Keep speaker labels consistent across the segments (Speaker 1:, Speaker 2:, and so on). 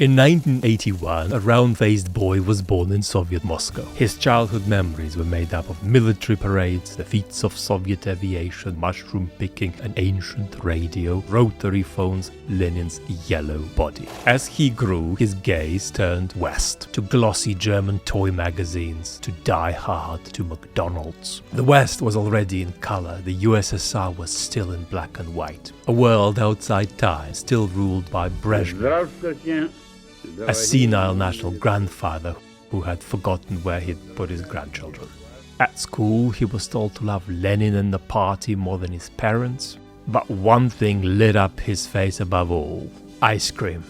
Speaker 1: In 1981, a round-faced boy was born in Soviet Moscow. His childhood memories were made up of military parades, the feats of Soviet aviation, mushroom picking, an ancient radio, rotary phones, Lenin's yellow body. As he grew, his gaze turned west, to glossy German toy magazines, to Die Hard, to McDonald's. The West was already in color, the USSR was still in black and white. A world outside time, still ruled by Brezhnev, a senile national grandfather who had forgotten where he'd put his grandchildren. At school, he was told to love Lenin and the party more than his parents. But one thing lit up his face above all: ice cream.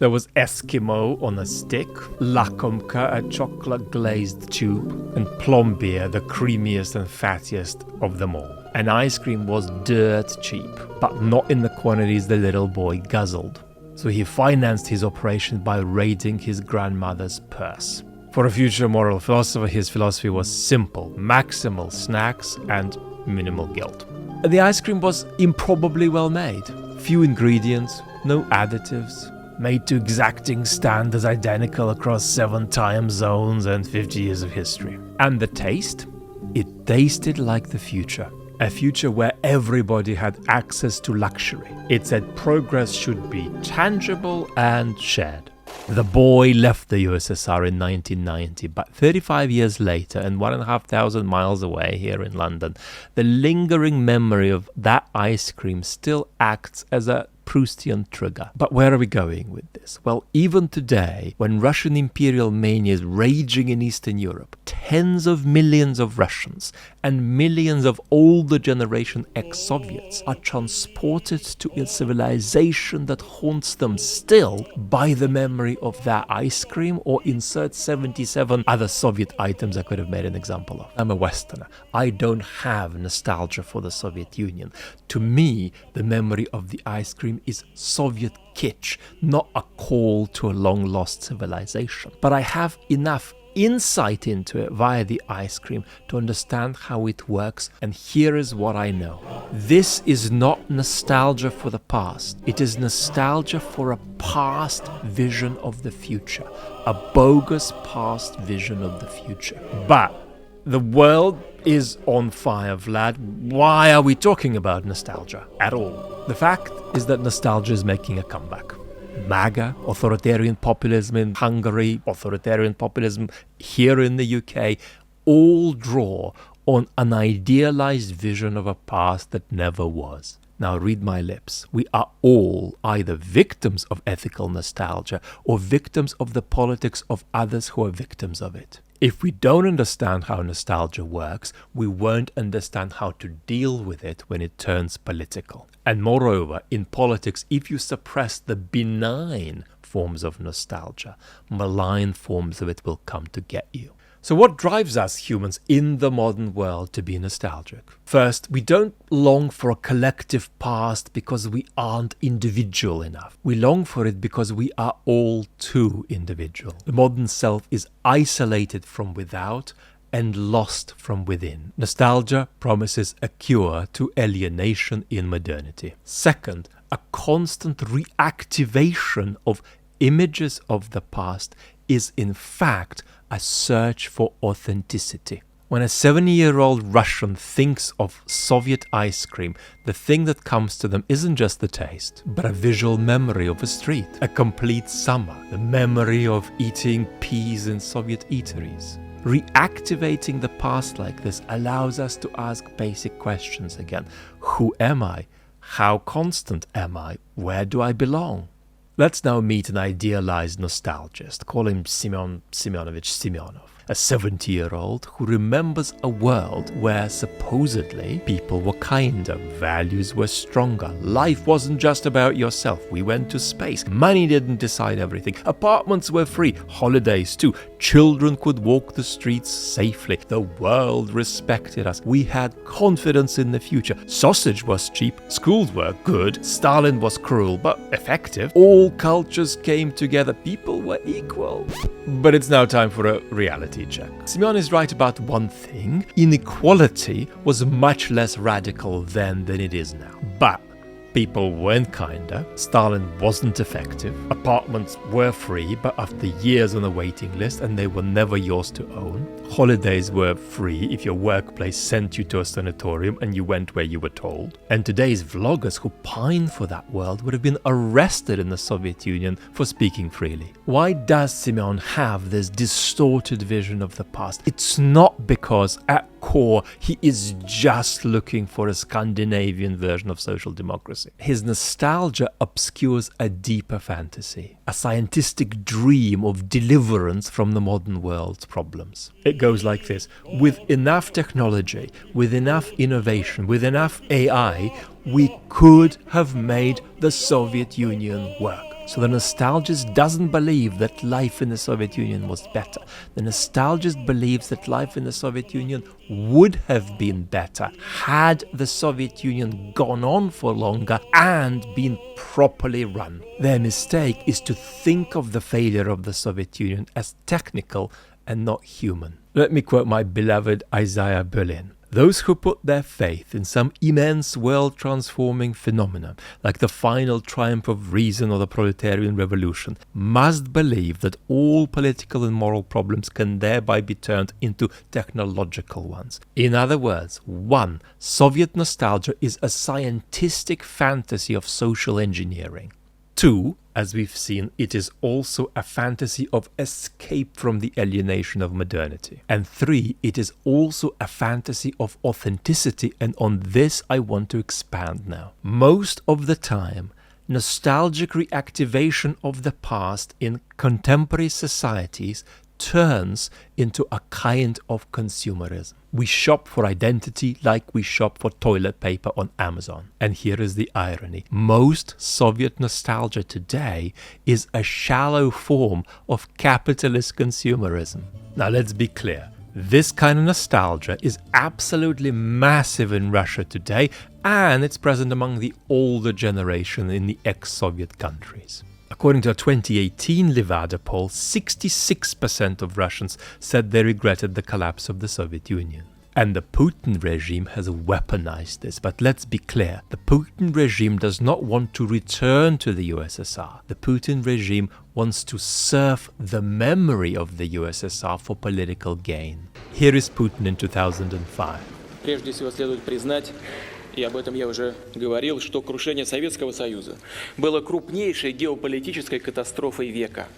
Speaker 1: There was Eskimo on a stick, Lakomka, a chocolate-glazed tube, and Plombier, the creamiest and fattiest of them all. And ice cream was dirt cheap, but not in the quantities the little boy guzzled. So he financed his operation by raiding his grandmother's purse. For a future moral philosopher, his philosophy was simple: maximal snacks and minimal guilt. The ice cream was improbably well made. Few ingredients, no additives, made to exacting standards, identical across 7 time zones and 50 years of history. And the taste? It tasted like the future. A future where everybody had access to luxury. It said progress should be tangible and shared. The boy left the USSR in 1990, but 35 years later and 1,500 miles away here in London, the lingering memory of that ice cream still acts as a Proustian trigger. But where are we going with this? Well, even today, when Russian imperial mania is raging in Eastern Europe, tens of millions of Russians and millions of older generation ex-Soviets are transported to a civilization that haunts them still by the memory of that ice cream, or insert 77 other Soviet items I could have made an example of. I'm a Westerner. I don't have nostalgia for the Soviet Union. To me, the memory of the ice cream is Soviet kitsch, not a call to a long-lost civilization. But I have enough insight into it via the ice cream to understand how it works, and here is what I know. This is not nostalgia for the past. It is nostalgia for a past vision of the future, a bogus past vision of the future. But the world is on fire, Vlad. Why are we talking about nostalgia at all? The fact is that nostalgia is making a comeback. MAGA, authoritarian populism in Hungary, authoritarian populism here in the UK, all draw on an idealized vision of a past that never was. Now read my lips. We are all either victims of ethical nostalgia or victims of the politics of others who are victims of it. If we don't understand how nostalgia works, we won't understand how to deal with it when it turns political. And moreover, in politics, if you suppress the benign forms of nostalgia, malign forms of it will come to get you. So what drives us humans in the modern world to be nostalgic? First, we don't long for a collective past because we aren't individual enough. We long for it because we are all too individual. The modern self is isolated from without and lost from within. Nostalgia promises a cure to alienation in modernity. Second, a constant reactivation of images of the past is in fact a search for authenticity. When a 7-year-old Russian thinks of Soviet ice cream, the thing that comes to them isn't just the taste, but a visual memory of a street, a complete summer, the memory of eating peas in Soviet eateries. Reactivating the past like this allows us to ask basic questions again. Who am I? How constant am I? Where do I belong? Let's now meet an idealized nostalgist. Call him Semyon Semyonovich Semyonov, a 70-year-old who remembers a world where supposedly people were kinder, values were stronger, life wasn't just about yourself, we went to space, money didn't decide everything, apartments were free, holidays too, children could walk the streets safely, the world respected us, we had confidence in the future, sausage was cheap, schools were good, Stalin was cruel but effective, all cultures came together, people were equal. But it's now time for a reality check. Semyon is right about one thing: inequality was much less radical then than it is now. But People weren't kinder, Stalin wasn't effective, apartments were free but after years on a waiting list and they were never yours to own. Holidays were free if your workplace sent you to a sanatorium and you went where you were told. And today's vloggers who pine for that world would have been arrested in the Soviet Union for speaking freely. Why does Simeon have this distorted vision of the past? It's not because at core he is just looking for a Scandinavian version of social democracy. His nostalgia obscures a deeper fantasy, a scientific dream of deliverance from the modern world's problems. It goes like this: with enough technology, with enough innovation, with enough AI, we could have made the Soviet Union work. So the nostalgist doesn't believe that life in the Soviet Union was better. The nostalgist believes that life in the Soviet Union would have been better had the Soviet Union gone on for longer and been properly run. Their mistake is to think of the failure of the Soviet Union as technical and not human. Let me quote my beloved Isaiah Berlin. Those who put their faith in some immense world-transforming phenomenon, like the final triumph of reason or the proletarian revolution, must believe that all political and moral problems can thereby be turned into technological ones. In other words, 1. Soviet nostalgia is a scientific fantasy of social engineering. 2. As we've seen, it is also a fantasy of escape from the alienation of modernity. And 3, it is also a fantasy of authenticity, and on this I want to expand now. Most of the time, nostalgic reactivation of the past in contemporary societies turns into a kind of consumerism. We shop for identity like we shop for toilet paper on Amazon. And here is the irony. Most Soviet nostalgia today is a shallow form of capitalist consumerism. Now let's be clear. This kind of nostalgia is absolutely massive in Russia today, and it's present among the older generation in the ex-Soviet countries. According to a 2018 Levada poll, 66% of Russians said they regretted the collapse of the Soviet Union. And the Putin regime has weaponized this. But let's be clear, the Putin regime does not want to return to the USSR. The Putin regime wants to surf the memory of the USSR for political gain. Here is Putin in 2005.
Speaker 2: Прежде всего следует признать, и об этом я уже говорил, что крушение Советского Союза было крупнейшей геополитической катастрофой века.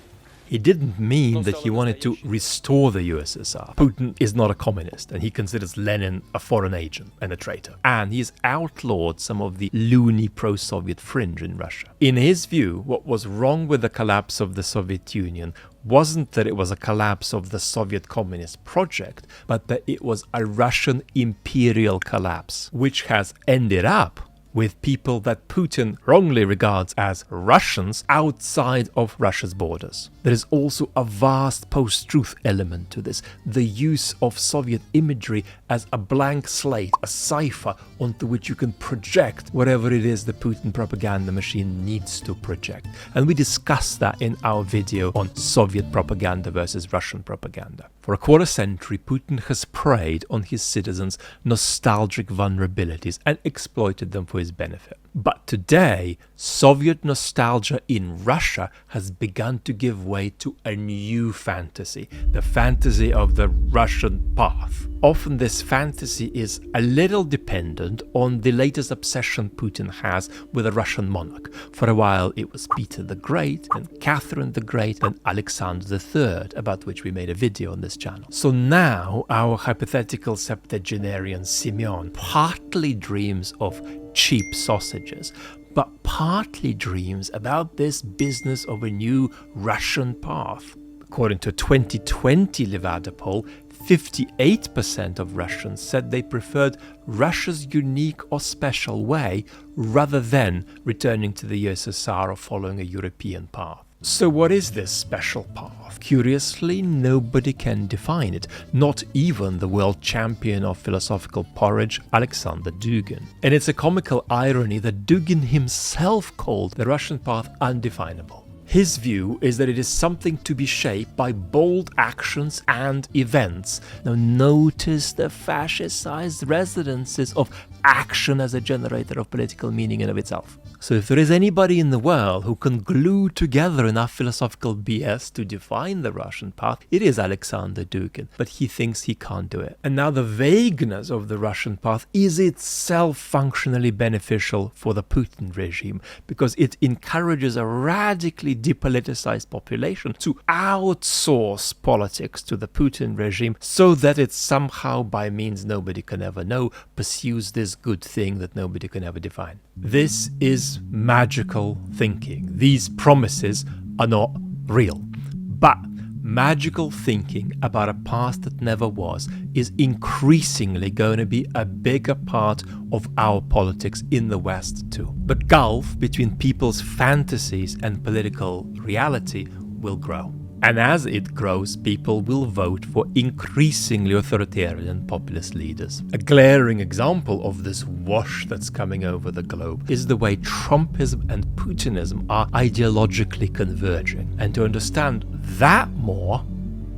Speaker 1: He didn't mean that he wanted to restore the USSR. Putin is not a communist, and he considers Lenin a foreign agent and a traitor. And he has outlawed some of the loony pro-Soviet fringe in Russia. In his view, what was wrong with the collapse of the Soviet Union wasn't that it was a collapse of the Soviet Communist project, but that it was a Russian imperial collapse, which has ended up with people that Putin wrongly regards as Russians outside of Russia's borders. There is also a vast post-truth element to this, the use of Soviet imagery as a blank slate, a cipher onto which you can project whatever it is the Putin propaganda machine needs to project. And we discussed that in our video on Soviet propaganda versus Russian propaganda. For a quarter century, Putin has preyed on his citizens' nostalgic vulnerabilities and exploited them for his benefit. But today, Soviet nostalgia in Russia has begun to give way to a new fantasy, the fantasy of the Russian path. Often this fantasy is a little dependent on the latest obsession Putin has with a Russian monarch. For a while it was Peter the Great, and Catherine the Great, and Alexander III, about which we made a video on this channel. So now our hypothetical septuagenarian Simeon partly dreams of cheap sausages, but partly dreams about this business of a new Russian path. According to a 2020 Levada poll, 58% of Russians said they preferred Russia's unique or special way rather than returning to the USSR or following a European path. So what is this special path? Curiously, nobody can define it, not even the world champion of philosophical porridge, Alexander Dugin. And it's a comical irony that Dugin himself called the Russian path undefinable. His view is that it is something to be shaped by bold actions and events. Now notice the fascist-sized resonances of action as a generator of political meaning in of itself. So if there is anybody in the world who can glue together enough philosophical BS to define the Russian path, it is Alexander Dugin, but he thinks he can't do it. And now the vagueness of the Russian path is itself functionally beneficial for the Putin regime, because it encourages a radically depoliticized population to outsource politics to the Putin regime so that it somehow, by means nobody can ever know, pursues this good thing that nobody can ever define. This is magical thinking. These promises are not real. But magical thinking about a past that never was is increasingly going to be a bigger part of our politics in the West too. The gulf between people's fantasies and political reality will grow. And as it grows, people will vote for increasingly authoritarian populist leaders. A glaring example of this wash that's coming over the globe is the way Trumpism and Putinism are ideologically converging. And to understand that more,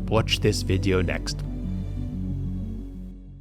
Speaker 1: watch this video next.